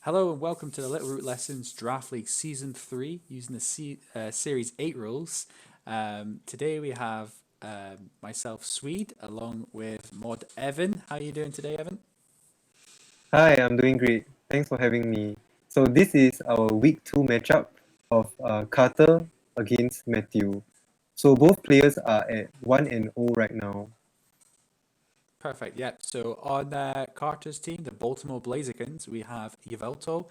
Hello and welcome to the Littleroot Lessons Draft League Season 3 using the Series 8 rules. Today we have myself, Swede, along with Mod Evan. How are you doing today, Evan? Hi, I'm doing great. Thanks for having me. So this is our week 2 matchup of Carter against Matthew. So both players are at 1-0 right now. Perfect, yeah. So on Carter's team, the Baltimore Blazikens, we have Yveltal,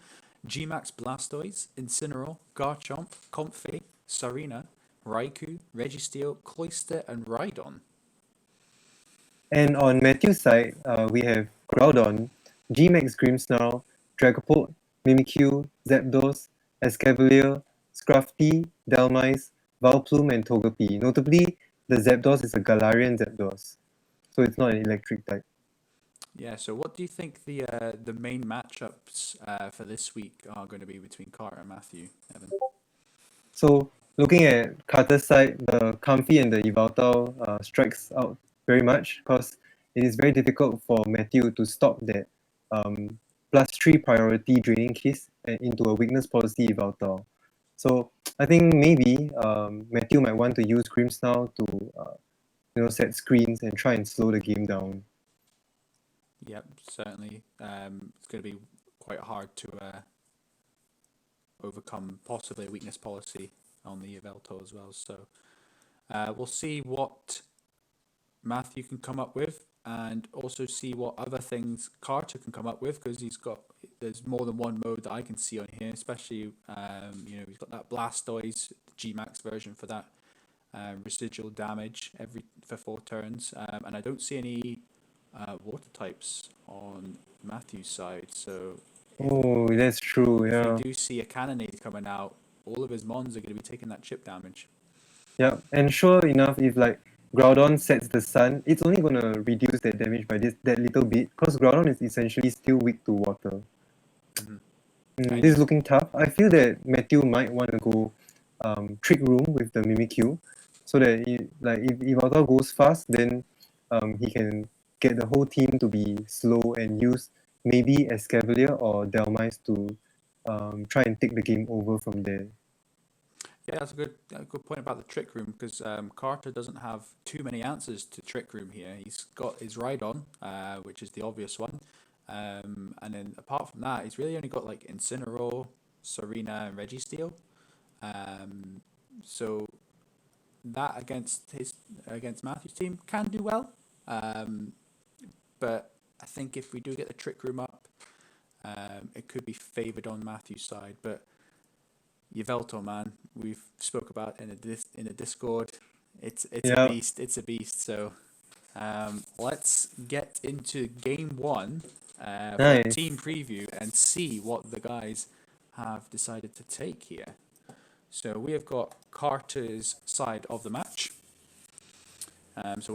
Gmax Blastoise, Incineroar, Garchomp, Comfey, Sarina, Raikou, Registeel, Cloyster, and Rhydon. And on Matthew's side, we have Groudon, Gmax Grimmsnarl, Dragapult, Mimikyu, Zapdos, Escavalier, Scrafty, Delmise, Vileplume, and Togepi. Notably, the Zapdos is a Galarian Zapdos, so it's not an electric type. Yeah, so what do you think the main matchups for this week are going to be between Carter and Matthew, Evan? So looking at Carter's side, the Comfy and the Yveltal strikes out very much because it is very difficult for Matthew to stop that +3 priority draining kiss into a weakness policy Yveltal. So I think maybe Matthew might want to use Grimmsnarl to set screens and try and slow the game down. Yep, certainly. It's going to be quite hard to overcome possibly a weakness policy on the Yveltal as well. So we'll see what Matthew can come up with, and also see what other things Carter can come up with because there's more than one mode that I can see on here, especially he's got that Blastoise G-Max version for that residual damage every for 4 turns, and I don't see any water types on Matthew's side. So Oh, that's true, if we yeah. do see a Cannonade coming out, all of his mons are going to be taking that chip damage. Yeah, and sure enough, if like Groudon sets the sun, it's only gonna reduce that damage by that little bit, because Groudon is essentially still weak to water. Mm-hmm. This And is looking tough. I feel that Matthew might want to go Trick Room with the Mimikyu, so that if Yveltal goes fast, then he can get the whole team to be slow and use maybe Escavalier or Delmise to try and take the game over from there. yeah, that's a good point about the trick room because Carter doesn't have too many answers to trick room here. He's got his Rhydon, which is the obvious one, and then apart from that, he's really only got like Incineroar, Serena, and Registeel. Um, so that against Matthew's team can do well, um, but I think if we do get the trick room up, it could be favoured on Matthew's side. But Yveltal, man, we've spoke about in a Discord. It's a Yeah, beast. It's a beast. So let's get into game one for the team nice. preview and see what the guys have decided to take here. So we have got Carter's side of the match. So Nice.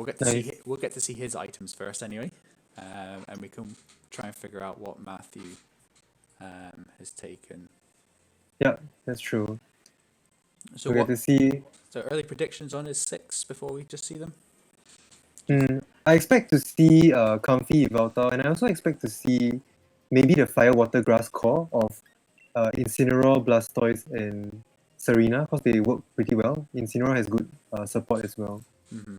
we'll get to see his items first anyway, and we can try and figure out what Matthew has taken. Yeah, that's true. So We get what to see. So early predictions on his six before we just see them. I expect to see Comfy Yveltal, and I also expect to see maybe the Fire Water Grass core of Incineroar, Blastoise, and Serena, because they work pretty well. Incineroar has good support as well. Mm-hmm.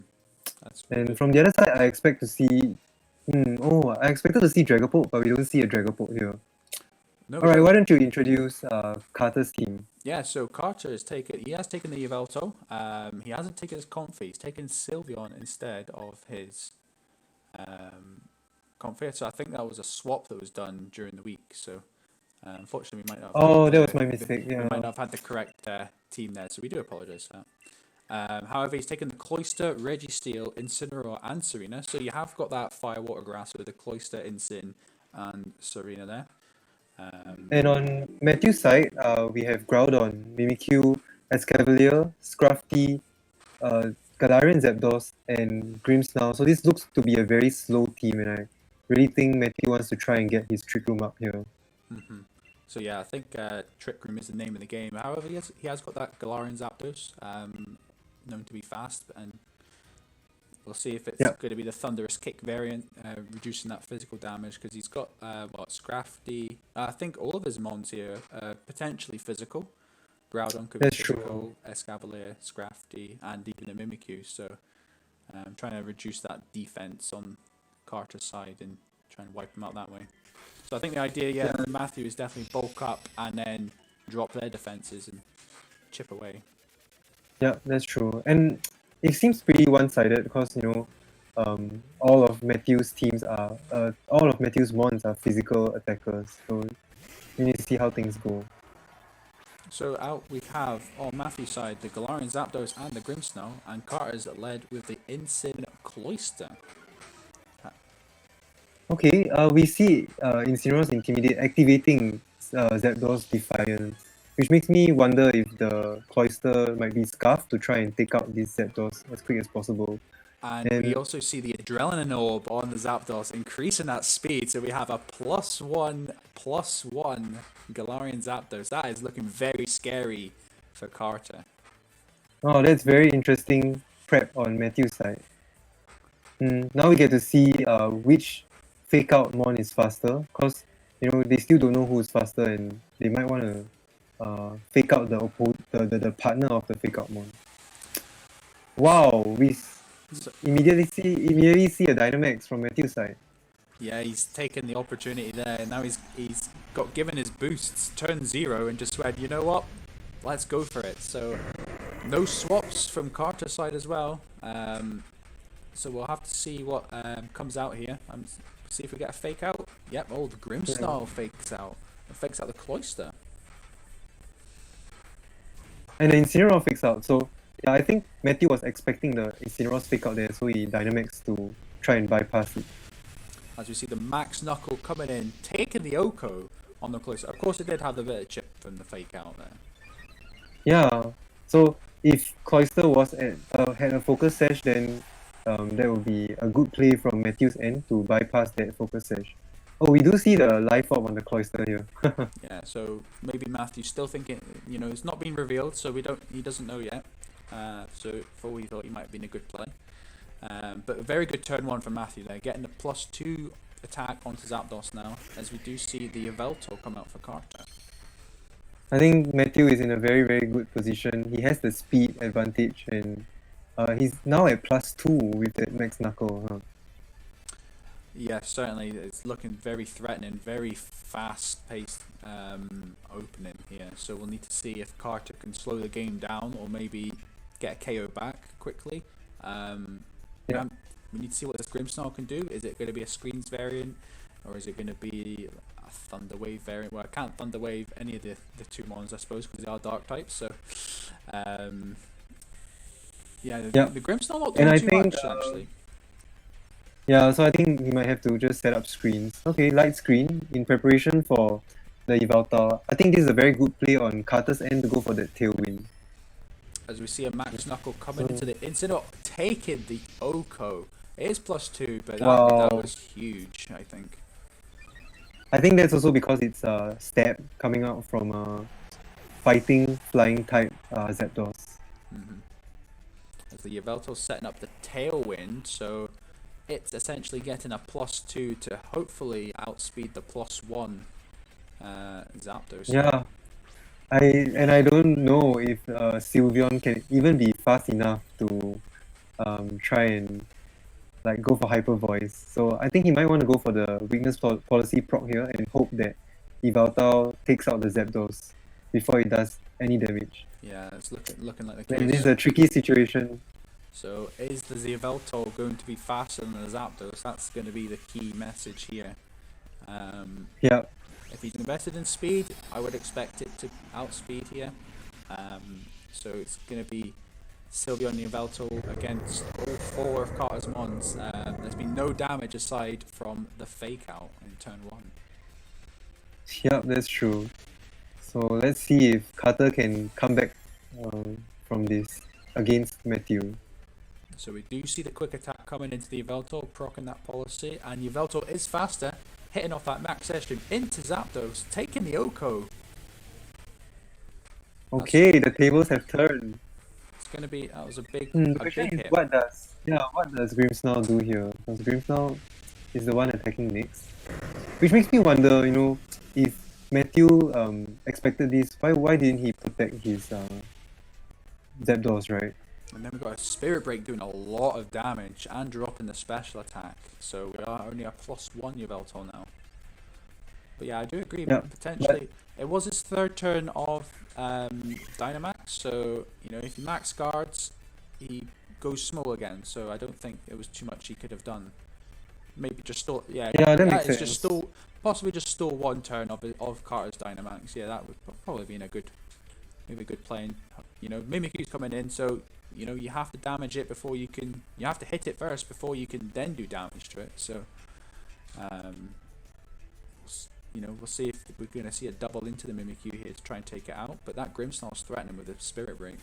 That's really And good. from the other side, I expect to see. I expected to see Dragapult, but we don't see a Dragapult here. No, we Alright, don't. why don't you introduce Carter's team? Yeah, so Carter has taken. He has taken the Yveltal. He hasn't taken his Comfy. He's taken Sylveon instead of his um, Comfy. So I think that was a swap that was done during the week. So unfortunately, we might not have had Oh, that was my mistake, we yeah. might not have had the correct team there. So we do apologise for that. However, he's taken the Cloyster, Registeel, Incineroar, and Serena. So you have got that Fire Water Grass with the Cloyster, Incin, and Serena there. And on Matthew's side, we have Groudon, Mimikyu, Escavalier, Scrafty, uh, Galarian Zapdos, and Grimmsnarl. So this looks to be a very slow team, and I really think Matthew wants to try and get his Trick Room up here. Mm-hmm. So yeah, I think Trick Room is the name of the game. However, he has got that Galarian Zapdos, known to be fast, and see if it's Yeah. going to be the Thunderous Kick variant, reducing that physical damage, because he's got, Scrafty. I think all of his mons here are potentially physical. Groudon could be That's true. physical, Escavalier, Scrafty, and even a Mimikyu. So trying to reduce that defense on Carter's side and try and wipe them out that way. So I think the idea, MattheW is definitely bulk up and then drop their defenses and chip away. Yeah, that's true. And it seems pretty one-sided because, all of Matthew's mons are physical attackers. So we need to see how things go. So out we have, on Matthew's side, the Galarian Zapdos and the Grimmsnarl, and Carter's led with the Incin Cloyster. Okay, we see Incineroar's Intimidate activating Zapdos Defiance, which makes me wonder if the Cloyster might be scuffed to try and take out this Zapdos as quick as possible. And we also see the Adrenaline Orb on the Zapdos increasing that speed, so we have a +1/+1 Galarian Zapdos. That is looking very scary for Carter. Oh, that's very interesting prep on Matthew's side. Now we get to see which fake out mon is faster, because they still don't know who's faster, and they might want to fake out the partner of the fake out mon. Wow, we immediately see a Dynamax from Matthew's side. Yeah, he's taken the opportunity there, and now he's got given his boosts, turn 0, and just said, you know what, let's go for it. So no swaps from Carter's side as well. So we'll have to see what comes out here. See if we get a fake out. Yep, the Grimmsnarl fakes out. It fakes out the Cloyster. And the Incineroar fakes out. So yeah, I think Matthew was expecting the Incineroar's fake out there, so he Dynamax to try and bypass it. As we see the Max Knuckle coming in, taking the Oko on the Cloyster. Of course, it did have the bit of chip from the fake out there. Yeah, so if Cloyster had a focus sash, then that would be a good play from Matthew's end to bypass that focus sash. Oh, we do see the life orb on the Cloyster here. Yeah, so maybe Matthew's still thinking, it's not been revealed, so he doesn't know yet. So for all we thought, he might have been a good play. But a very good turn 1 from Matthew there, getting the +2 attack onto Zapdos now, as we do see the Yveltal come out for Carter. I think Matthew is in a very, very good position. He has the speed advantage, and he's now at +2 with that Max Knuckle. Huh? Yeah, certainly. It's looking very threatening, very fast-paced opening here. So we'll need to see if Carter can slow the game down or maybe get a KO back quickly. We need to see what this Grimmsnarl can do. Is it going to be a Screens variant, or is it going to be a Thunder Wave variant? Well, I can't Thunder Wave any of the two mons, I suppose, because they are Dark types. So, the Grimmsnarl not doing too much, actually. Yeah, so I think he might have to just set up screens. Okay, light screen in preparation for the Yveltal. I think this is a very good play on Carter's end to go for that Tailwind. As we see a Max Knuckle coming into the Incineroar, taking the Oko. It is +2, but that was huge, I think. I think that's also because it's a stab coming out from a fighting flying type Zapdos. As the Yveltal's setting up the Tailwind, so it's essentially getting a +2 to hopefully outspeed the +1 Zapdos. Yeah, I don't know if Sylveon can even be fast enough to try and go for Hyper Voice. So I think he might want to go for the Weakness Policy proc here and hope that Yveltal takes out the Zapdos before it does any damage. Yeah, it's looking like the case. And this is a tricky situation. So is the Yveltal going to be faster than the Zapdos? That's going to be the key message here. Yeah. If he's invested in speed, I would expect it to outspeed here. So it's going to be Sylveon and Yveltal against all 4 of Carter's mons. There's been no damage aside from the fake out in turn 1. Yeah, that's true. So let's see if Carter can come back from this against Matthew. So we do see the quick attack coming into the Yveltal, proccing that policy, and Yveltal is faster, hitting off that max session into Zapdos, taking the Oko. Okay, the tables have turned. It's gonna be that was a big The a question big is, hit. what does Grimmsnarl do here? Because Grimmsnarl is the one attacking next, which makes me wonder, if Matthew expected this, why didn't he protect his Zapdos, right? And then we've got a Spirit Break doing a lot of damage and dropping the special attack. So we are only a +1 Yveltal now. But yeah, I do agree. Yeah, Potentially, it was his third turn of Dynamax. So if he max guards, he goes small again. So I don't think it was too much he could have done. Maybe just stole. Yeah, yeah, that yeah. makes It's just sense. stole. Possibly just stole one turn of Carter's Dynamax. Yeah, that would probably been maybe a good play. Mimikyu's coming in, so you have to damage it before you can. You have to hit it first before you can then do damage to it. So, we'll see if we're going to see a double into the Mimikyu here to try and take it out. But that Grimmsnarl's threatening with a Spirit Break.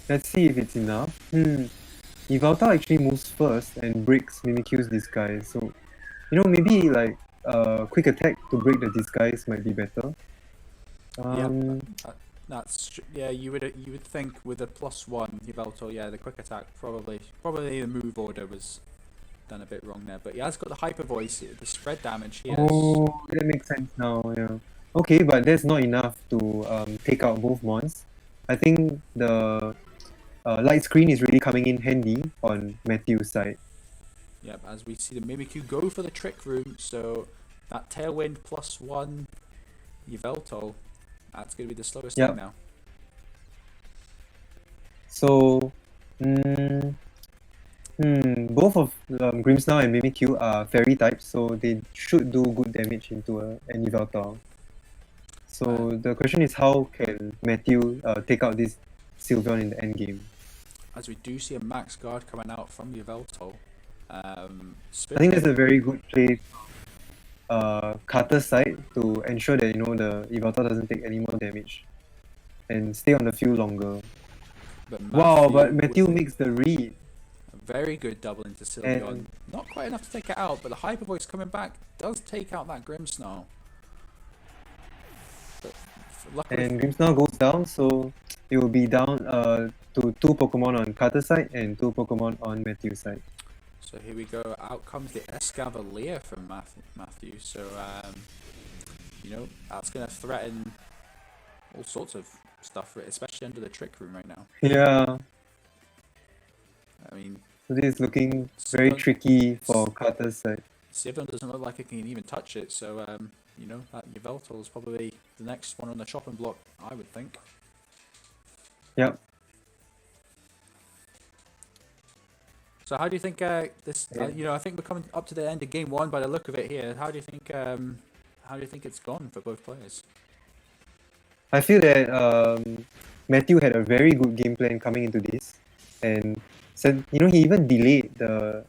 Let's see if it's enough. Yveltal actually moves first and breaks Mimikyu's disguise, so maybe like quick attack to break the disguise might be better. Yep, you would think with a +1 Yveltal, yeah, the quick attack probably the move order was done a bit wrong there. But yeah, it's got the Hyper Voice, the spread damage here. Oh, that makes sense now, yeah. Okay, but that's not enough to take out both mons. I think the light screen is really coming in handy on Matthew's side. Yep, as we see the Mimikyu go for the Trick Room, so that Tailwind +1 Yveltal, that's going to be the slowest Yep. thing now. So, both of Grimmsnarl and Mimikyu are fairy types, so they should do good damage into an Yveltal. So the question is, how can Matthew take out this Sylveon in the end game? As we do see a max guard coming out from Yveltal. I think that's a very good play Carter's side to ensure that the Yveltal doesn't take any more damage and stay on the field longer. But Matthew makes the read. A very good double into Sylveon. Not quite enough to take it out, but the Hyper Voice coming back does take out that Grimmsnarl. And Grimmsnarl goes down, so it will be down to 2 Pokemon on Carter's side and 2 Pokemon on Matthew's side. So here we go. Out comes the Escavalier from MattheW. So that's going to threaten all sorts of stuff, especially under the Trick Room right now. Yeah. I mean, this is looking very tricky for Carter's side. Sylveon doesn't look like it can even touch it, so that Yveltal is probably the next one on the chopping block, I would think. Yep. So how do you think this? I think we're coming up to the end of game 1 by the look of it here. How do you think? How do you think it's gone for both players? I feel that Matthew had a very good game plan coming into this, and said he even delayed the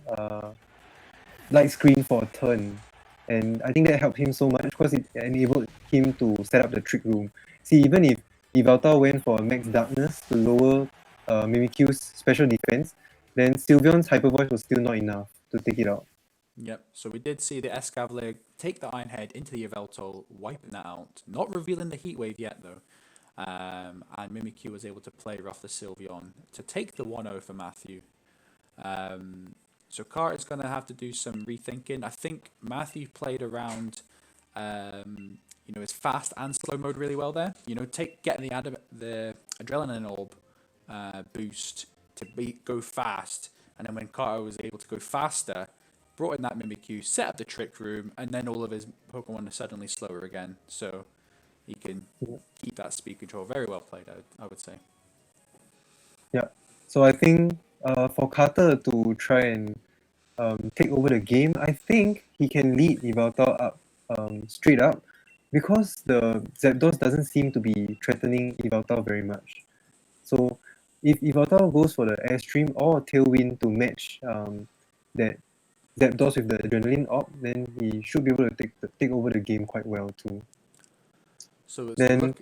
light screen for a turn, and I think that helped him so much because it enabled him to set up the Trick Room. See, even if Yveltal went for Max Darkness to lower Mimikyu's special defense, then Sylveon's Hyper Voice was still not enough to take it out. Yep, so we did see the Escavalier take the Iron Head into the Yveltal, wiping that out. Not revealing the Heat Wave yet, though. And Mimikyu was able to play rough the Sylveon to take the 1-0 for MattheW. So Carter's going to have to do some rethinking. I think MattheW played around his fast and slow mode really well there. Getting the Adrenaline Orb boost to go fast, and then when Carter was able to go faster, brought in that Mimikyu, set up the Trick Room, and then all of his Pokemon are suddenly slower again. So he can keep that speed control. Very well played, I would say. Yeah. So I think for Carter to try and take over the game, I think he can lead Yveltal up straight up because the Zapdos doesn't seem to be threatening Yveltal very much. So if Yveltal goes for the Airstream or Tailwind to match that Zapdos with the Adrenaline Orb, then he should be able to take over the game quite well too. So then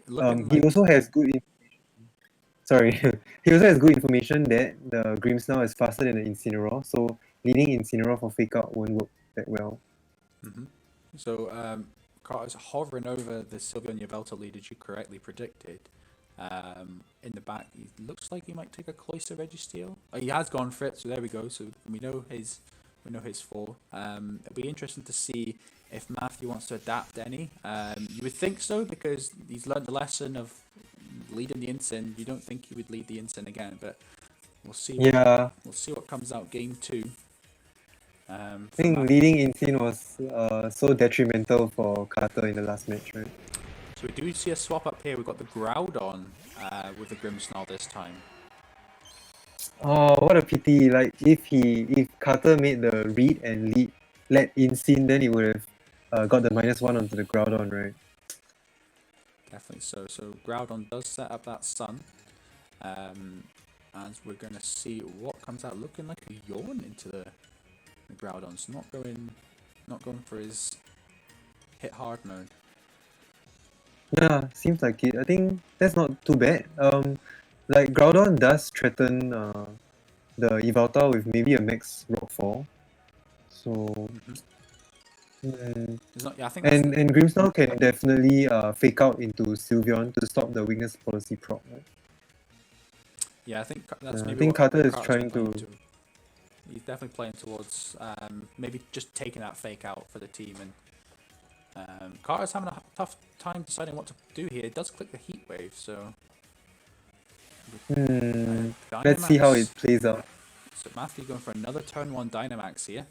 he also has good he also has good information that the Grimmsnarl is faster than the Incineroar, so leading Incineroar for Fake Out won't work that well. So Carter's hovering over the Sylveon Yveltal lead as you correctly predicted. In the back, he looks like he might take a cloister Registeel. Oh, he has gone for it, so there we go. So we know his fall. It'll be interesting to see if MattheW wants to adapt any. You would think so, because he's learned the lesson of leading the Incin. You don't think he would lead the Incin again, but we'll see. Yeah, We'll see what comes out game 2. I think leading Incin was so detrimental for Carter in the last match, right? So we do see a swap up here. We've got the Groudon with the Grimmsnarl this time. Oh, what a pity! Like if Carter made the read and let Incin, then he would have got the -1 onto the Groudon, right? Definitely so. So Groudon does set up that Sun. As we're going to see what comes out, looking like a yawn into the Groudon's not going for his hit hard mode. Yeah, seems like it. I think that's not too bad. Like Groudon does threaten the Yveltal with maybe a max Rockfall. So It's not, yeah, I think that's and Grimmsnarl can definitely fake out into Sylveon to stop the weakness policy proc. Right? yeah, I think that's maybe I think what Carter is Carter's trying playing to. He's definitely playing towards maybe just taking that fake out for the team, and Carter's having a tough time deciding what to do here. It does click the Heat Wave, so Let's see how it Dynamax. plays out. So MattheW going for another turn 1 Dynamax here.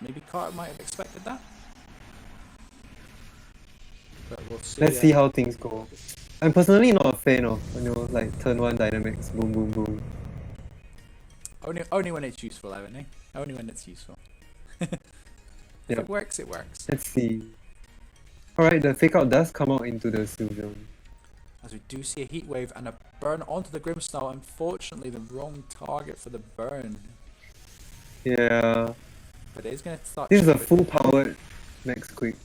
Maybe Carter might have expected that, but we'll see. Let's see how things go. I'm personally not a fan of like turn 1 dynamics, boom boom boom. Only when it's useful, Evan, eh? Only when it's useful. If it works, it works. Let's see. Alright, the fake out does come out into the Sylveon. As we do see a Heat Wave and a burn onto the Grimmsnarl. Unfortunately, the wrong target for the burn. Yeah. But it is going to start. This is a full powered max quick.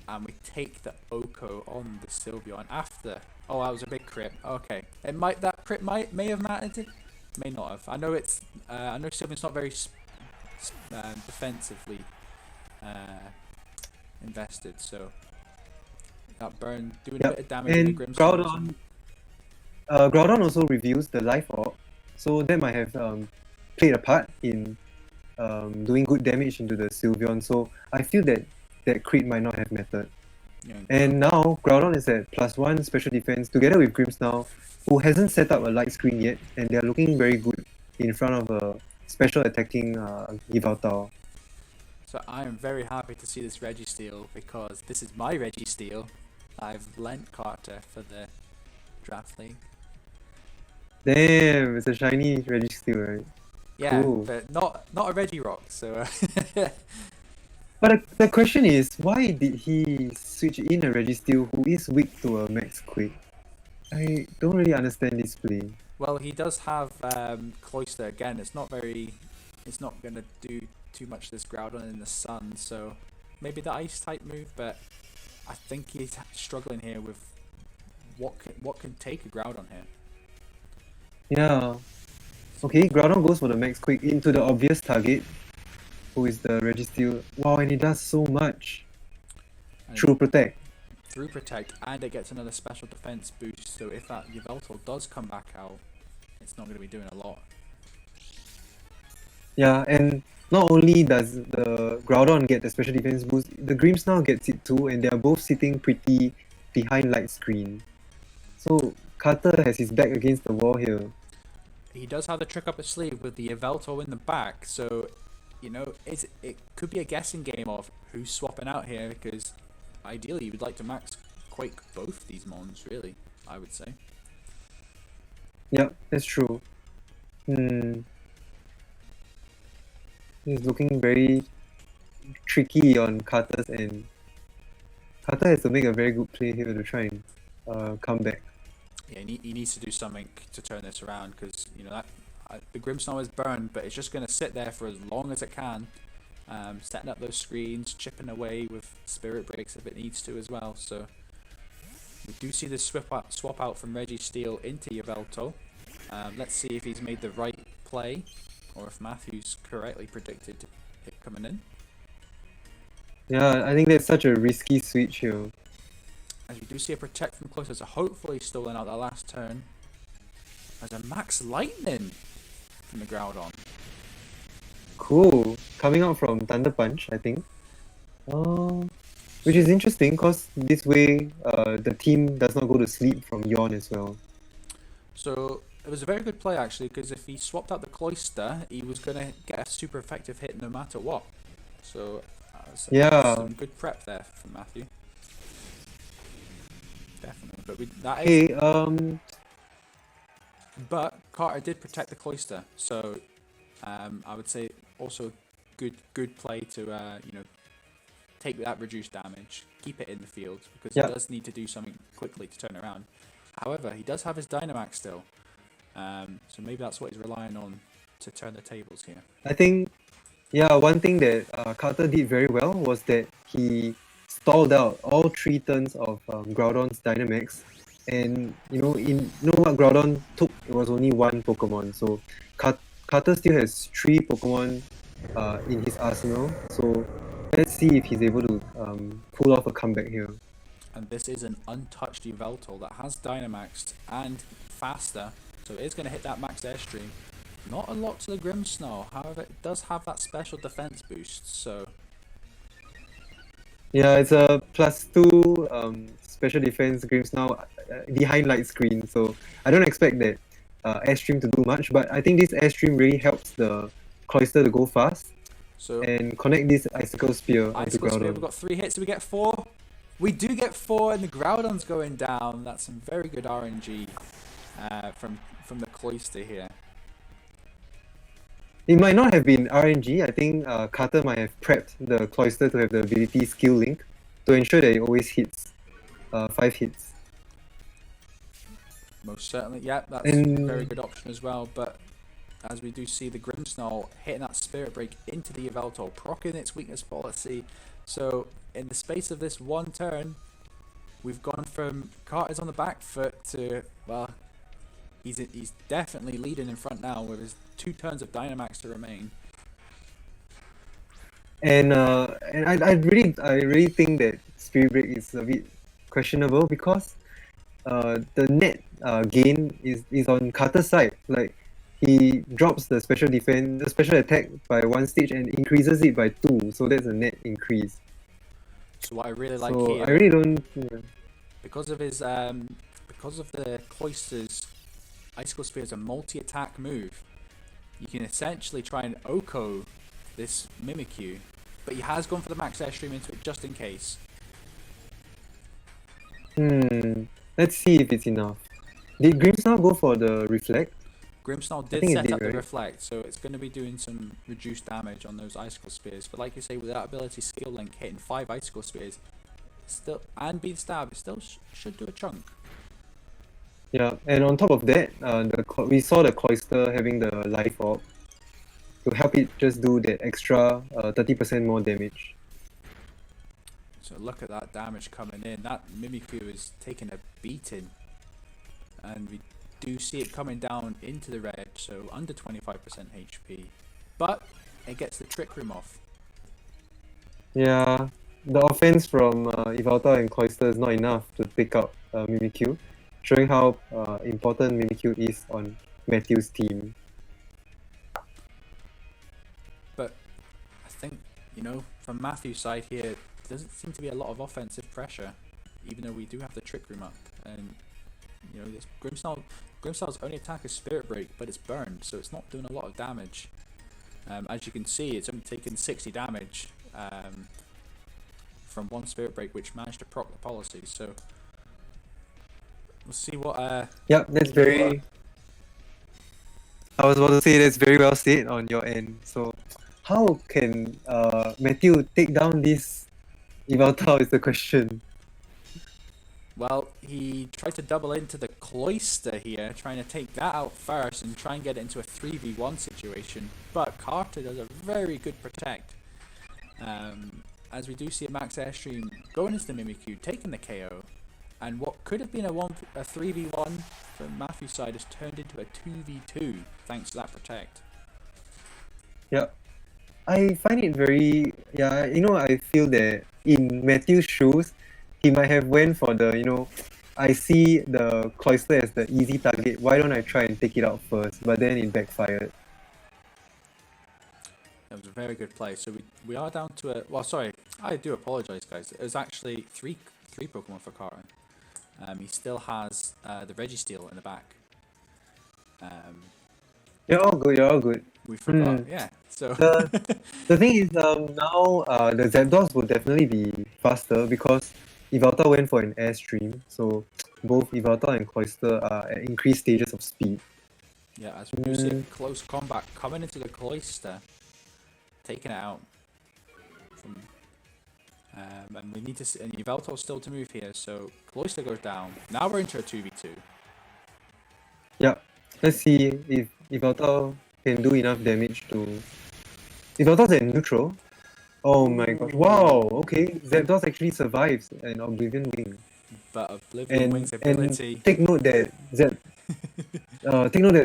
And we take the Oko on the Sylveon after. Oh, that was a big crit. Okay, that crit may have mattered. May not have. I know Sylveon's not very defensively invested, so that burn doing a bit of damage. And in the Groudon also reveals the life orb, so that might have played a part in doing good damage into the Sylveon. So I feel that crit might not have mattered. Yeah. And now Groudon is at +1 special defense together with Grimmsnarl, who hasn't set up a light screen yet, and they are looking very good in front of a special attacking Yveltal. So I am very happy to see this Registeel, because this is my Registeel. I've lent Carter for the draft league. Damn, it's a shiny Registeel, right? Yeah, Cool. but not a Regirock. So. But the question is, why did he switch in a Registeel who is weak to a max quick? I don't really understand this play. Well, he does have Cloister again. It's not going to do too much this Groudon in the sun, so maybe the Ice type move, but I think he's struggling here with what can take a Groudon here. Yeah. Okay, Groudon goes for the max quick into the obvious target, who is the Registeel. Wow, and he does so much. True Protect. Through Protect, and it gets another special defense boost, so if that Yveltal does come back out, it's not going to be doing a lot. Yeah, and not only does the Groudon get the special defense boost, the Grimmsnarl gets it too, and they are both sitting pretty behind light screen. So Carter has his back against the wall here. He does have the trick up his sleeve with the Yveltal in the back, so it could be a guessing game of who's swapping out here, because ideally you would like to max Quake both these mons, really, I would say. Yep, that's true. He's looking very tricky on Carter's end. Carter has to make a very good play here to try and come back. Yeah, he needs to do something to turn this around, because the Grimmsnarl is burned, but it's just going to sit there for as long as it can, setting up those screens, chipping away with Spirit Breaks if it needs to as well. So we do see this swap out from Registeel into Yveltal. Let's see if he's made the right play, or if MattheW's correctly predicted it coming in. Yeah, I think that's such a risky switch here. As we do see a protect from closer, so hopefully stolen out that last turn. There's a Max Lightning from the Groudon. Cool. Coming out from Thunder Punch, I think. Which is interesting because this way the team does not go to sleep from Yawn as well. So it was a very good play actually, because if he swapped out the Cloyster, he was going to get a super effective hit no matter what. So Yeah. some good prep there from Matthew. Definitely, but but Carter did protect the Cloyster, so I would say also good play to take that reduced damage, keep it in the field, because he does need to do something quickly to turn around. However, he does have his Dynamax still, so maybe that's what he's relying on to turn the tables here. I think, one thing that Carter did very well was that he stalled out all 3 turns of Groudon's Dynamax, and what Groudon took, it was only 1 Pokemon, so Carter still has 3 Pokemon in his arsenal, so let's see if he's able to pull off a comeback here. And this is an untouched Yveltal that has Dynamaxed and faster, so it is going to hit that max airstream. Not a lot to the Grimmsnarl, however it does have that special defense boost, so... Yeah, it's a +2 special defense Grimmsnarl behind light screen, so I don't expect that airstream to do much, but I think this airstream really helps the Cloyster to go fast and connect this Icicle Spear onto Groudon. We've got 3 hits, do we get 4? We do get 4 and the Groudon's going down. That's some very good RNG from the Cloyster here. It might not have been RNG. I think Carter might have prepped the Cloyster to have the ability Skill Link to ensure that it always hits 5 hits. Most certainly, yeah, that's a very good option as well. But as we do see the Grimmsnarl hitting that Spirit Break into the Yveltal, proccing its weakness policy. So in the space of this 1 turn, we've gone from Carter's on the back foot to, well, he's definitely leading in front now with his 2 turns of Dynamax to remain. And I really think that Spirit Break is a bit questionable because the net gain is on Carter's side. Like, he drops the special attack by 1 stage and increases it by 2, so that's a net increase. So what I really like so here, I really don't. Because of his because of the Cloyster's Icicle Spear is a multi-attack move, you can essentially try and Oko this Mimikyu, but he has gone for the max airstream into it just in case. Let's see if it's enough. Did Grimmsnarl go for the Reflect? Grimmsnarl did set up the Reflect, so it's going to be doing some reduced damage on those Icicle Spears. But like you say, with that ability Skill Link hitting 5 Icicle Spears, and Beat Stab, it still should do a chunk. Yeah, and on top of that, we saw the Cloyster having the Life Orb to help it just do that extra 30% more damage. So look at that damage coming in. That Mimikyu is taking a beating, and we do see it coming down into the red, so under 25% HP, but it gets the Trick Room off. Yeah, the offense from Yveltal and Cloyster is not enough to pick up Mimikyu, showing how important Mimikyu is on MattheW's team. But I think, from Matthew's side here, there doesn't seem to be a lot of offensive pressure, even though we do have the Trick Room up, and this Grimmsnarl's only attack is Spirit Break, but it's burned, so it's not doing a lot of damage. As you can see, it's only taken 60 damage from 1 Spirit Break, which managed to proc the policy. So we'll see what. Yeah, that's very. I was about to say that's very well said on your end. So, how can MattheW take down this Yveltal is the question. Well, he tried to double into the Cloyster here, trying to take that out first and try and get it into a 3v1 situation. But Carter does a very good protect. As we do see a max airstream going into the Mimikyu, taking the KO. And what could have been a 3v1 from Matthew's side has turned into a 2v2 thanks to that protect. Yeah. I find it very... I feel that in MattheW's shoes, he might have went for the, I see the Cloyster as the easy target. Why don't I try and take it out first? But then it backfired. That was a very good play. So we are down to a... Well, sorry. I do apologise, guys. It was actually three Pokemon for Carter. He still has the Registeel in the back. You're all good, you're all good. We forgot, yeah. So The thing is, now the Zapdos will definitely be faster because Yveltal went for an Airstream. So both Yveltal and Cloyster are at increased stages of speed. yeah, as we do see a close combat coming into the Cloyster, taking it out. From, and we need to see, and Yveltal's still to move here, so Cloyster goes down. Now we're into a 2v2. Yeah, let's see if Yveltal can do enough damage to... Yveltal's at neutral. Oh my gosh, wow, okay, Zapdos actually survives an Oblivion Wing. But Oblivion Wing's ability... And take note that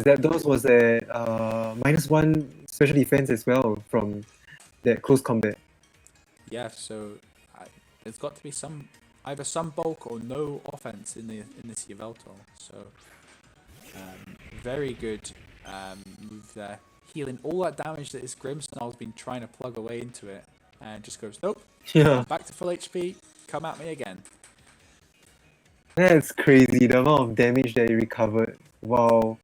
Zapdos was at -1 special defense as well from that close combat. Yeah, so there's got to be either some bulk or no offense in this Yveltal. So very good move there, healing all that damage that his Grimmsnarl's been trying to plug away into it, and just goes nope. Yeah, Back to full HP. Come at me again. that's crazy. The amount of damage that he recovered. Wow.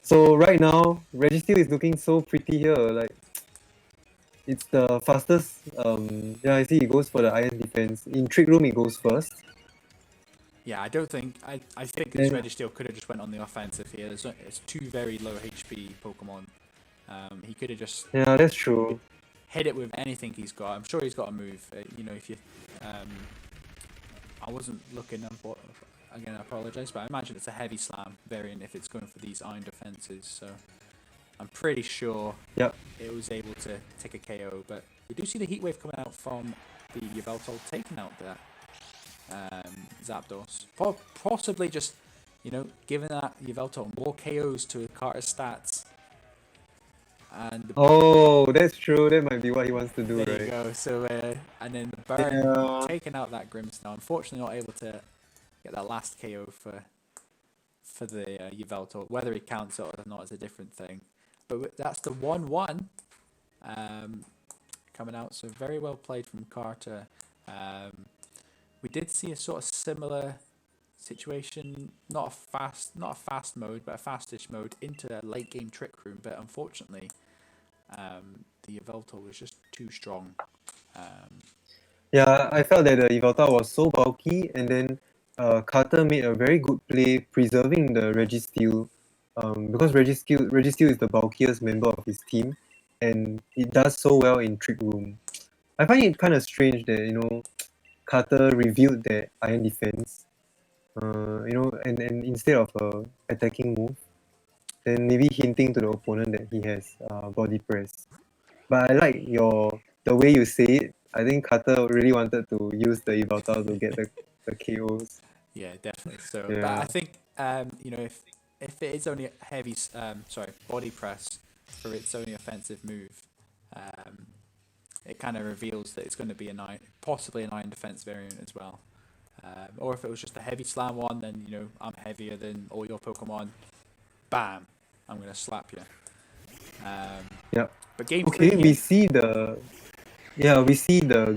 So right now, Registeel is looking so pretty here. Like, it's the fastest. Yeah, I see. He goes for the iron defense. In Trick Room, he goes first. Yeah, I don't think I think this Registeel could have just went on the offensive here. It's two very low HP Pokemon. He could have just Yeah, that's true. hit it with anything he's got. I'm sure he's got a move. If you, I wasn't looking. Again, I apologize, but I imagine it's a heavy slam variant if it's going for these iron defenses. So I'm pretty sure it was able to take a KO. But we do see the heat wave coming out from the Yveltal, taking out that Zapdos. Possibly just, giving that Yveltal more KOs to Carter's stats. And Oh, that's true. That might be what he wants to do, there right? you go. So and then the burn taking out that Grimmsnarl. Unfortunately, not able to get that last KO for the Yveltal. Whether he counts it or not is a different thing. But that's the 1-1 coming out. So very well played from Carter. We did see a sort of similar situation, not a fast mode, but a fastish mode into a late game Trick Room. But unfortunately, the Yveltal was just too strong. Yeah, I felt that the Yveltal was so bulky, and then Carter made a very good play preserving the Registeel, because Registeel is the bulkiest member of his team, and it does so well in Trick Room. I find it kind of strange that Carter revealed that iron defense, and instead of a attacking move, then maybe hinting to the opponent that he has body press. But I like the way you say it. I think Carter really wanted to use the Yveltal to get the KOs. Yeah, definitely. So, Yeah. but I think if it is only heavy, body press for its only offensive move, it kind of reveals that it's going to be possibly an iron defense variant as well. Or if it was just a heavy slam one, then I'm heavier than all your Pokemon. Bam! I'm going to slap you. Yeah. But game Okay, three, we see the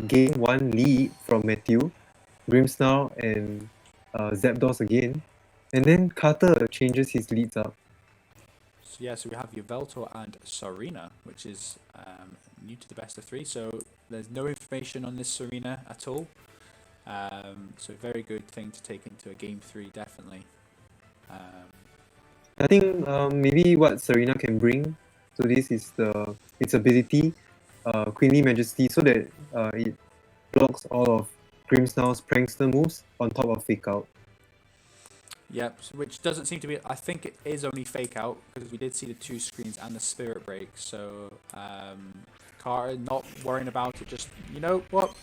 game 1 lead from MattheW, Grimmsnarl and Zapdos again, and then Carter changes his leads up. So we have Yveltal and Serena, which is new to the best of 3. So there's no information on this Serena at all. So very good thing to take into a game 3, definitely. I think maybe what Serena can bring to this is its ability, Queenly Majesty, so that it blocks all of Grimmsnarl's prankster moves on top of Fake Out. Yep, which doesn't seem to be... I think it is only Fake Out, because we did see the 2 screens and the Spirit Break. So Carter not worrying about it, just, you know what?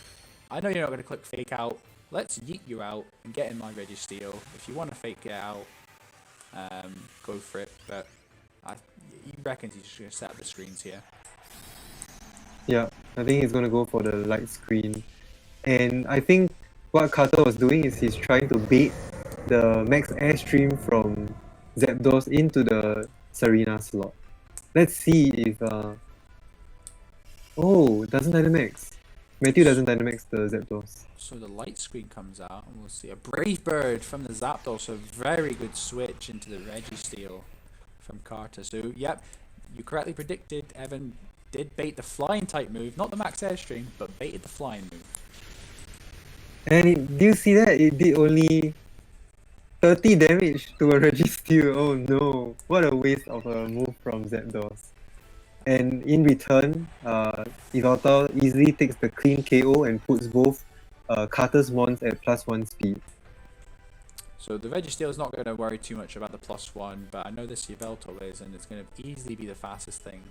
I know you're not going to click Fake Out. Let's yeet you out and get in my Registeel. If you want to fake it out, go for it. But he reckons he's just going to set up the screens here. Yeah, I think he's going to go for the light screen. And I think what Carter was doing is he's trying to bait the max airstream from Zapdos into the Serena slot. Let's see if oh, doesn't Dynamax. Matthew doesn't Dynamax the Zapdos. So the light screen comes out, and we'll see a Brave Bird from the Zapdos. So very good switch into the Registeel from Carter. So yep, you correctly predicted. Evan did bait the flying type move, not the max airstream, but baited the flying move. And do you see that? It did only 30 damage to a Registeel. Oh no, what a waste of a move from Zapdos. And in return, Yveltal easily takes the clean KO and puts both Carter's Mons at +1 speed. So the Registeel is not going to worry too much about the +1, but I know this Yveltal is, and it's going to easily be the fastest thing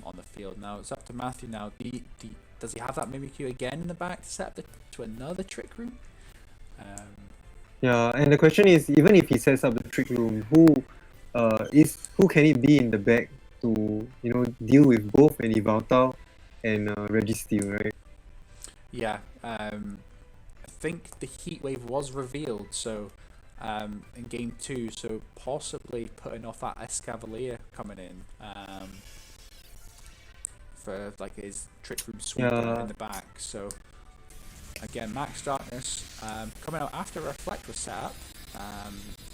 on the field. Now it's up to Matthew now. Does he have that Mimikyu again in the back to set up to another Trick Room? Yeah, and the question is, even if he sets up the Trick Room, who can it be in the back to deal with both an Yveltal and Registeel, right? Yeah, I think the Heat Wave was revealed, so in game 2, so possibly putting off that Escavalier coming in for like his Trick Room sweeper in the back. So again, Max Darkness coming out after Reflect was set up.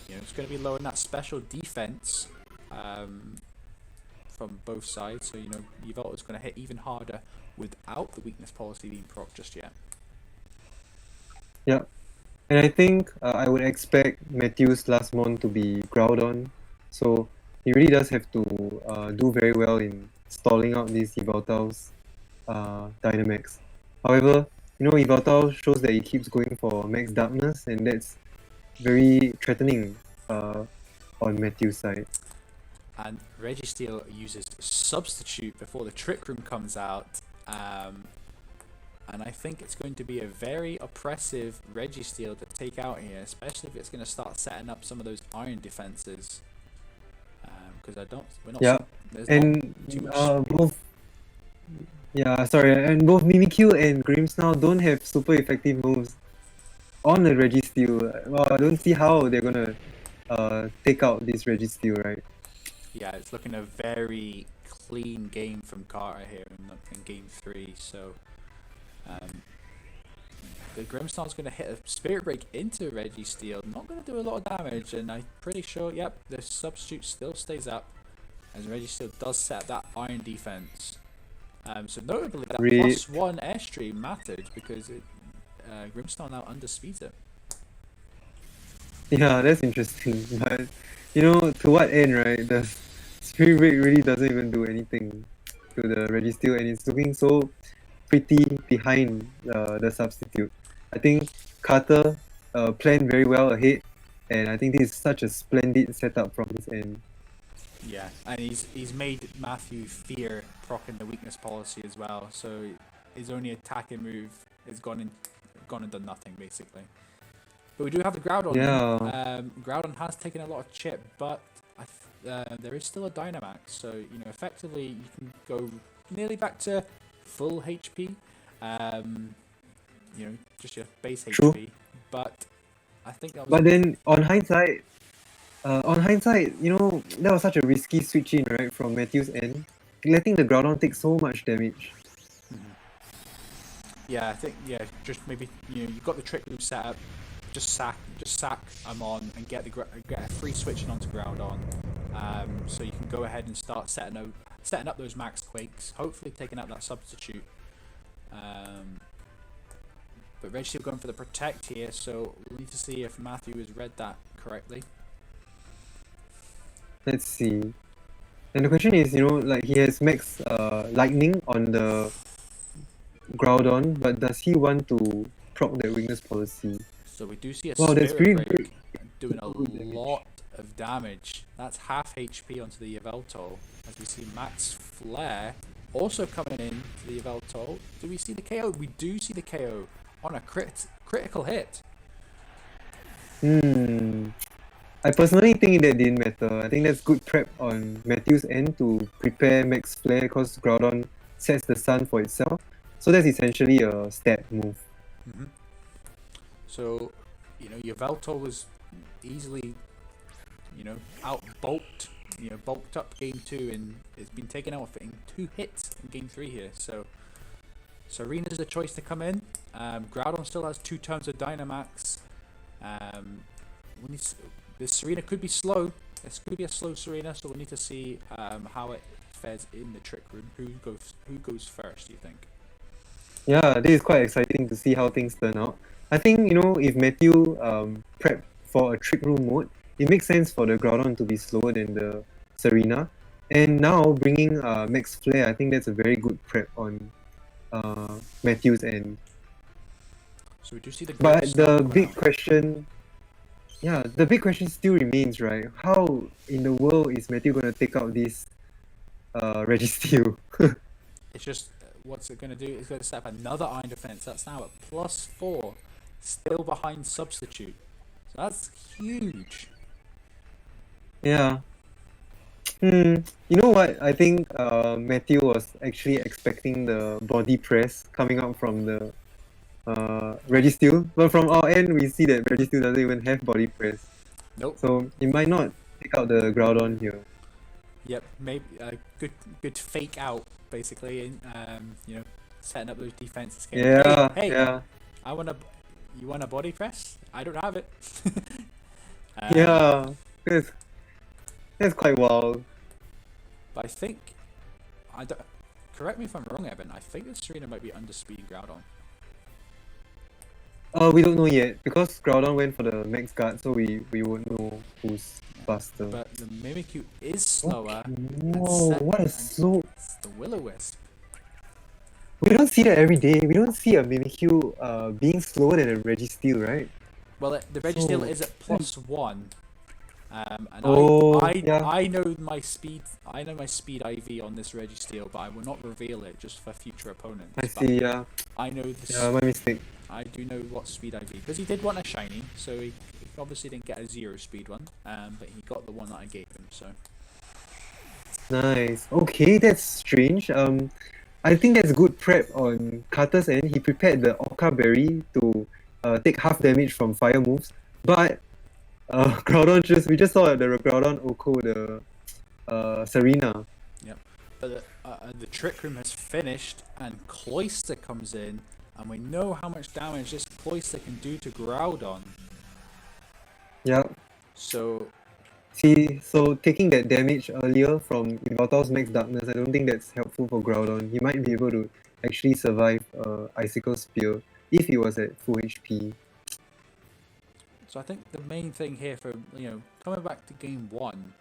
It's going to be lowering that special defense from both sides. So Yveltal is going to hit even harder without the weakness policy being proc just yet. Yeah, and I think I would expect Matthew's last mon to be Groudon, so he really does have to do very well in stalling out these Yveltal's Dynamax. However, Yveltal shows that he keeps going for Max Darkness, and that's very threatening on Matthew's side. And Registeel uses Substitute before the Trick Room comes out. And I think it's going to be a very oppressive Registeel to take out here, especially if it's going to start setting up some of those iron defenses. Because we're not. And both Mimikyu and Grimmsnarl don't have super effective moves on the Registeel. Well, I don't see how they're gonna take out this Registeel, right? Yeah, it's looking a very clean game from Carter here in game 3. So the Grimmsnarl's going to hit a Spirit Break into Registeel, not going to do a lot of damage, and I'm pretty sure, yep, the Substitute still stays up, as Registeel does set up that iron defense. So notably, that +1 airstream mattered because Grimmsnarl now underspeeds it. Yeah, that's interesting, but to what end, right? The Spirit Break really doesn't even do anything to the Registeel, and it's looking so pretty behind the Substitute. I think Carter planned very well ahead, and I think this is such a splendid setup from his end. Yeah, and he's made Matthew fear proccing the weakness policy as well, so his only attacking move is gone and done nothing basically. But we do have the Groudon. Yeah. Groudon has taken a lot of chip, but there is still a Dynamax, so effectively you can go nearly back to full HP. Just your base True. HP. But I think that was. But then on hindsight, that was such a risky switch in, right, from Matthew's end, letting the Groudon take so much damage. Yeah, I think just maybe you've got the Trick Room set up. Just sack Amon and get a free switching onto Groudon, so you can go ahead and start setting up those max quakes. Hopefully taking out that Substitute. But Registeel going for the Protect here, so we'll need to see if Matthew has read that correctly. Let's see. And the question is, he has max Lightning on the Groudon, but does he want to proc that weakness policy? So we do see a Spirit Break doing a lot of damage. That's half HP onto the Yveltal. As we see Max Flare also coming in to the Yveltal. Do we see the KO? We do see the KO on a critical hit. I personally think that didn't matter. I think that's good prep on Matthew's end to prepare Max Flare because Groudon sets the sun for itself. So that's essentially a stab move. So, Yveltal was easily, bulked up game 2, and it's been taken out in 2 hits in game 3 here. So, Serena's the choice to come in. Groudon still has 2 turns of Dynamax. This Serena could be slow. This could be a slow Serena, so we'll need to see how it fares in the Trick Room. Who goes first, do you think? Yeah, this is quite exciting to see how things turn out. I think, if Matthew prep for a Trick Room mode, it makes sense for the Groudon to be slower than the Serena. And now bringing Max Flare, I think that's a very good prep on Matthew's end. So we do see the But Grimmsnarl the coming big out. question, yeah, the big question still remains, right? How in the world is Matthew going to take out this Registeel? It's just, what's it going to do? It's going to set up another Iron Defense. That's now at +4, still behind Substitute. So that's huge. Yeah. You know what? I think Matthew was actually expecting the body press coming out from the Registeel, but from our end, we see that Registeel doesn't even have body press. Nope. So it might not take out the Groudon here. Yep. Maybe good fake out basically, and setting up those defenses. Yeah, Hey, yeah, you want a body press? I don't have it. yeah. That's quite wild. But I think, correct me if I'm wrong, Evan. I think that Serena might be underspeeding Groudon. We don't know yet because Groudon went for the max guard, so we won't know who's faster. But the Mimikyu is slower. Whoa, what a slow! It's the Will-O-Wisp. We don't see that every day. We don't see a Mimikyu being slower than a Registeel, right? Well, the Registeel So- is at +1. And yeah. I know my speed. I know my speed IV on this Registeel, but I will not reveal it just for future opponents. I But see, yeah. I know this. Yeah, my mistake. I do know what speed IV, because he did want a shiny, so he obviously didn't get a 0 speed one, but he got the one that I gave him. So Nice. Okay, that's strange. I think that's good prep on Carter's end. He prepared the Orca Berry to take half damage from fire moves, but Groudon we just saw the Groudon Oko the Serena. but the Trick Room has finished, and Cloyster comes in, and we know how much damage this Cloyster can do to Groudon. Yeah. So See, so taking that damage earlier from Yveltal's Max Darkness, I don't think that's helpful for Groudon. He might be able to actually survive Icicle Spear if he was at full HP. I think the main thing here for coming back to game 1,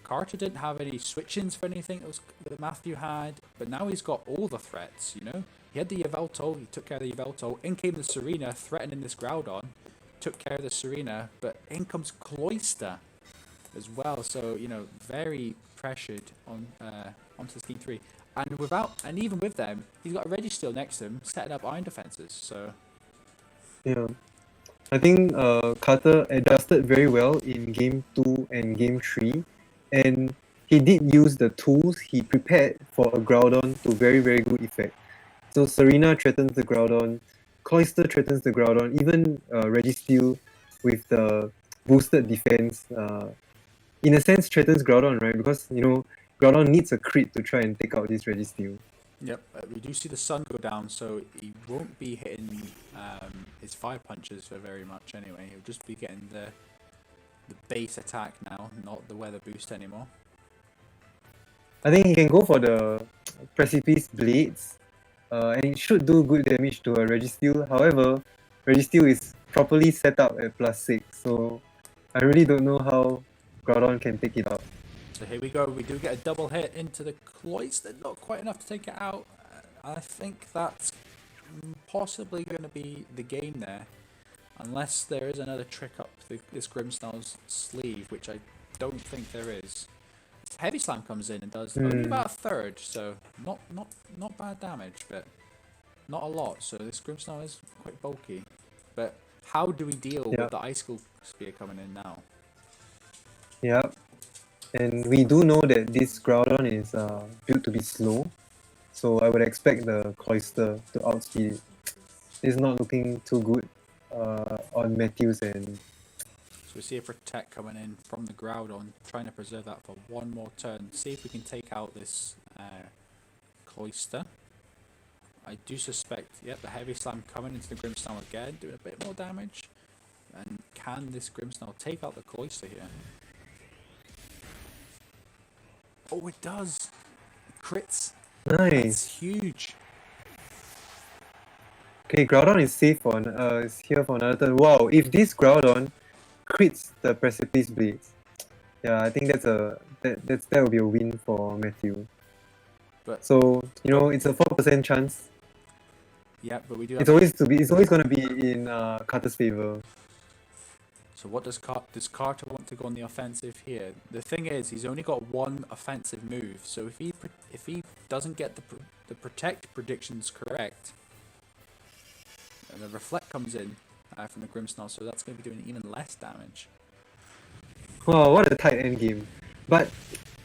Carter didn't have any switch-ins for anything that Matthew had, but now he's got all the threats. He had the Yveltal, he took care of the Yveltal. In came the Serena, threatening this Groudon, took care of the Serena, but in comes Cloyster as well. So very pressured onto this game 3, and even with them, he's got a Registeel next to him, setting up Iron Defenses. So Yeah. I think Carter adjusted very well in game 2 and game 3, and he did use the tools he prepared for a Groudon to very, very good effect. So Serena threatens the Groudon, Cloyster threatens the Groudon, even Registeel with the boosted defense, in a sense threatens Groudon, right? Because, Groudon needs a crit to try and take out this Registeel. yep, we do see the sun go down, so he won't be hitting his 5 punches for very much anyway. He'll just be getting the base attack now, not the weather boost anymore. I think he can go for the Precipice Blades, and it should do good damage to a Registeel. However, Registeel is properly set up at +6, so I really don't know how Groudon can take it out. So here we go, we do get a double hit into the Cloyster, not quite enough to take it out. I think that's possibly going to be the game there, unless there is another trick up this Grimmsnarl's sleeve, which I don't think there is. Heavy Slam comes in and does only about a third, so not bad damage, but not a lot. So this Grimmsnarl is quite bulky. But how do we deal with the Icicle Spear coming in now? Yeah, and we do know that this Groudon is built to be slow, so I would expect the Cloyster to outspeed it. It's not looking too good on Matthew's end. So we see a Protect coming in from the Groudon, trying to preserve that for one more turn. See if we can take out this Cloyster. I do suspect, yep, the Heavy Slam coming into the Grimmsnarl again, doing a bit more damage. And can this Grimmsnarl take out the Cloyster here? Oh, it does! It crits! Nice. That's huge! Okay, Groudon is safe on is here for another turn. Wow, if this Groudon crits the Precipice Blades, yeah, I think that will be a win for Matthew. But So it's a 4% chance. yeah, but we do It's have. always gonna be in Carter's favor. So what does Carter want to go on the offensive here? The thing is, he's only got one offensive move. So if he doesn't get the Protect predictions correct, and the Reflect comes in from the Grimmsnarl, so that's going to be doing even less damage. Wow, what a tight end game. But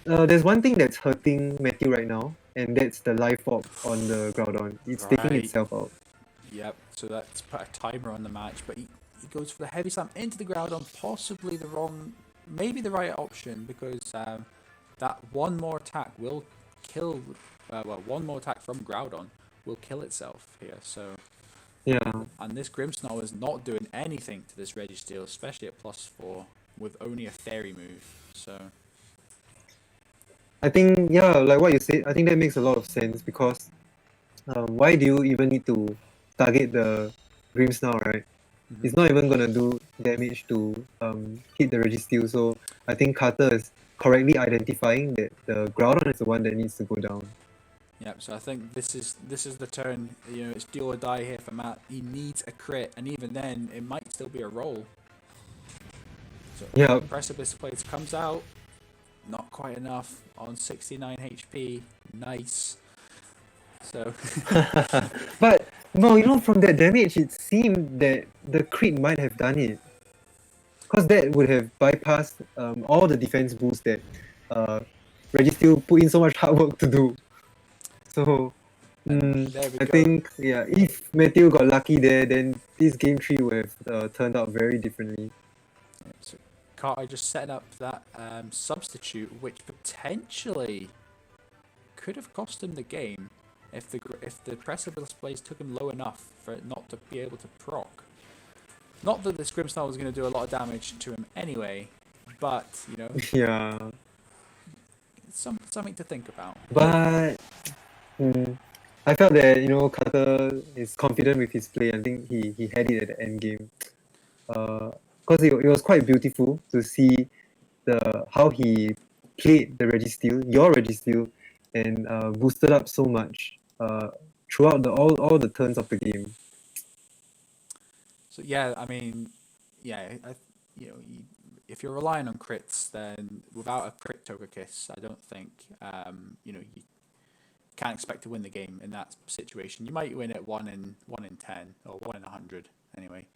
there's one thing that's hurting Matthew right now, and that's the life orb on the Groudon. It's taking Right. itself out. Yep, so that's put a timer on the match, but he goes for the Heavy Slam into the Groudon, possibly maybe the right option, because that one more attack will kill, one more attack from Groudon will kill itself here, so... Yeah. And this Grimmsnarl is not doing anything to this Registeel, especially at +4, with only a Fairy move, so... I think, yeah, like what you said, I think that makes a lot of sense because why do you even need to target the Grimmsnarl, right? Mm-hmm. It's not even gonna do damage to hit the Registeel, so I think Carter is correctly identifying that the Groudon is the one that needs to go down. Yep, so I think this is the turn, it's do or die here for Matt. He needs a crit, and even then, it might still be a roll. So yeah. Precipice Blades comes out, not quite enough on 69 HP, nice. So... But, no, from that damage, it seemed that the crit might have done it. Because that would have bypassed all the defense boosts that Registeel put in so much hard work to do. So, I think, yeah, if Matthew got lucky there, then this game 3 would have turned out very differently. Yeah, so Carter just setting up that substitute, which potentially could have cost him the game if the Precipice Blades took him low enough for it not to be able to proc. Not that this Grimmsnarl was going to do a lot of damage to him anyway, but Yeah. something to think about. But I felt that Carter is confident with his play. I think he had it at the end game. Because it was quite beautiful to see how he played the Registeel, your Registeel, and boosted up so much throughout all the turns of the game. So yeah, I mean, yeah, if you're relying on crits, then without a crit Togekiss, I don't think you can't expect to win the game in that situation. You might win it 1 in 10 or 1 in 100 anyway.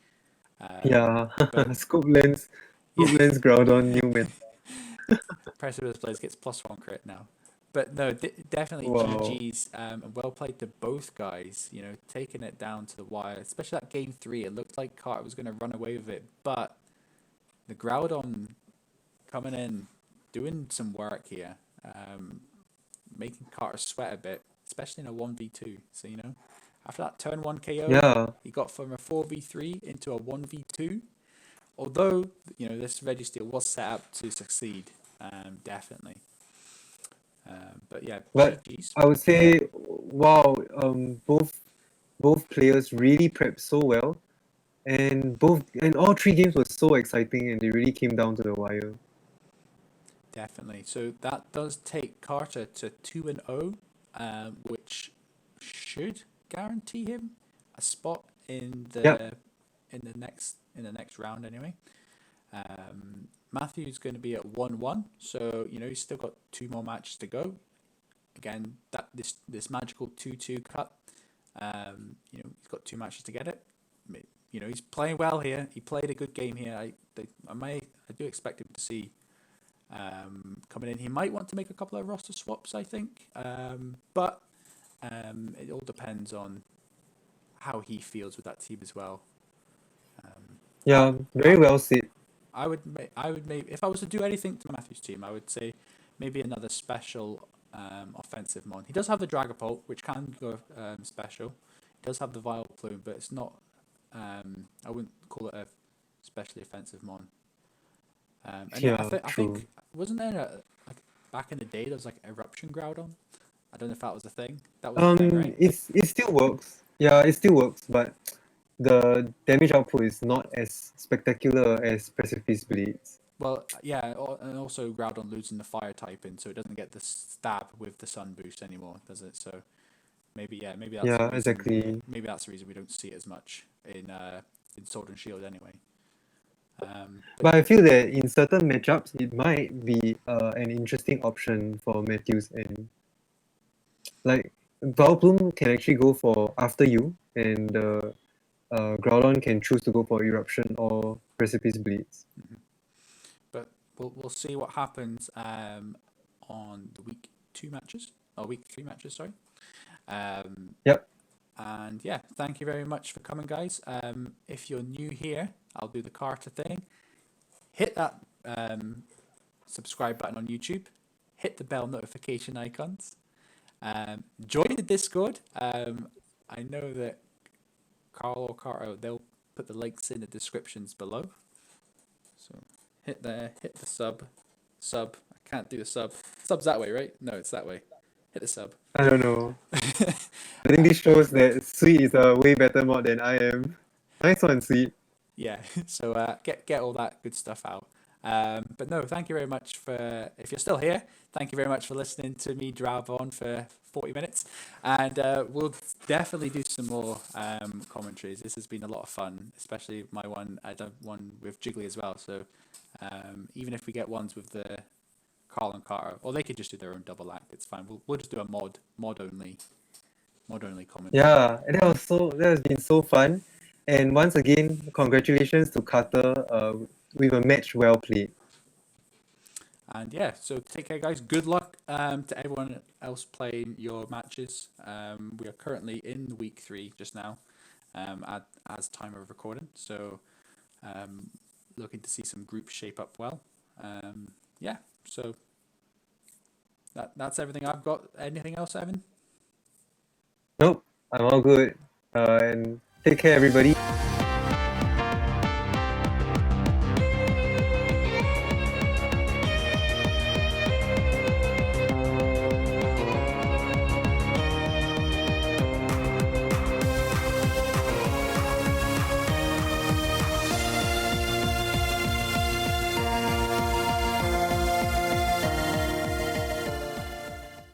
Yeah, Scope Lens Groudon Newman. Precipice Blades gets +1 crit now. But no, definitely Wow. GG's, and well played to both guys, taking it down to the wire, especially that game 3. It looked like Carter was going to run away with it, but the Groudon coming in, doing some work here, making Carter sweat a bit, especially in a 1v2. So, after that turn 1 KO, Yeah. he got from a 4v3 into a 1v2. Although, this Registeel was set up to succeed, definitely. But yeah, But GG's. I would say, wow, both players really prepped so well, and all 3 games were so exciting, and they really came down to the wire. Definitely. So that does take Carter to 2-0, which should guarantee him a spot in the next round anyway. Matthew's going to be at 1-1, so he's still got 2 more matches to go. Again, this magical 2-2 cut. He's got 2 matches to get it. He's playing well here. He played a good game here. I do expect him to see coming in. He might want to make a couple of roster swaps, I think, but it all depends on how he feels with that team as well. Yeah, very well said. I would maybe, if I was to do anything to Matthew's team, I would say maybe another special offensive mon. He does have the Dragapult, which can go special. He does have the Vileplume, but it's not. I wouldn't call it a specially offensive mon. And yeah, Yeah, I true. think wasn't there like back in the day there was like Eruption Groudon. I don't know if that was a thing. That was a thing, right? It still works. Yeah, it still works, but the damage output is not as spectacular as Precipice Blades. Well, yeah, and also Groudon losing the fire typing, so it doesn't get the stab with the sun boost anymore, does it? So maybe, yeah, maybe that's the Yeah, reason. exactly. Maybe that's the reason we don't see it as much in Sword and Shield anyway. But I feel that in certain matchups, it might be an interesting option for Matthews, and like Vileplume can actually go for after you, and Groudon can choose to go for Eruption or Precipice Blades. But we'll see what happens on the week 2 matches or week 3 matches. Sorry. Yep. And yeah, thank you very much for coming, guys. If you're new here, I'll do the Carter thing. Hit that subscribe button on YouTube. Hit the bell notification icons. Join the Discord. I know that Carl or Carter, they'll put the links in the descriptions below. So hit the sub. I can't do the sub. Sub's that way, right? No, it's that way. Hit the sub. I don't know. I think this shows that Sweet is a way better mod than I am. Nice one, Sweet. Yeah. So get all that good stuff out. But no, thank you very much for, if you're still here, thank you very much for listening to me drab on for 40 minutes. And we'll definitely do some more commentaries. This has been a lot of fun, especially my one. I done one with Jiggly as well. So even if we get ones with the Carl and Carter, or they could just do their own double act, it's fine. We'll just do a mod only commentary. Yeah, and that has been so fun. And once again, congratulations to Carter with a match well played. And yeah, so take care, guys. Good luck to everyone else playing your matches. We are currently in week 3 just now, as time of recording. So looking to see some groups shape up well. Yeah, so that's everything I've got. Anything else, Evan? Nope, I'm all good. And take care, everybody.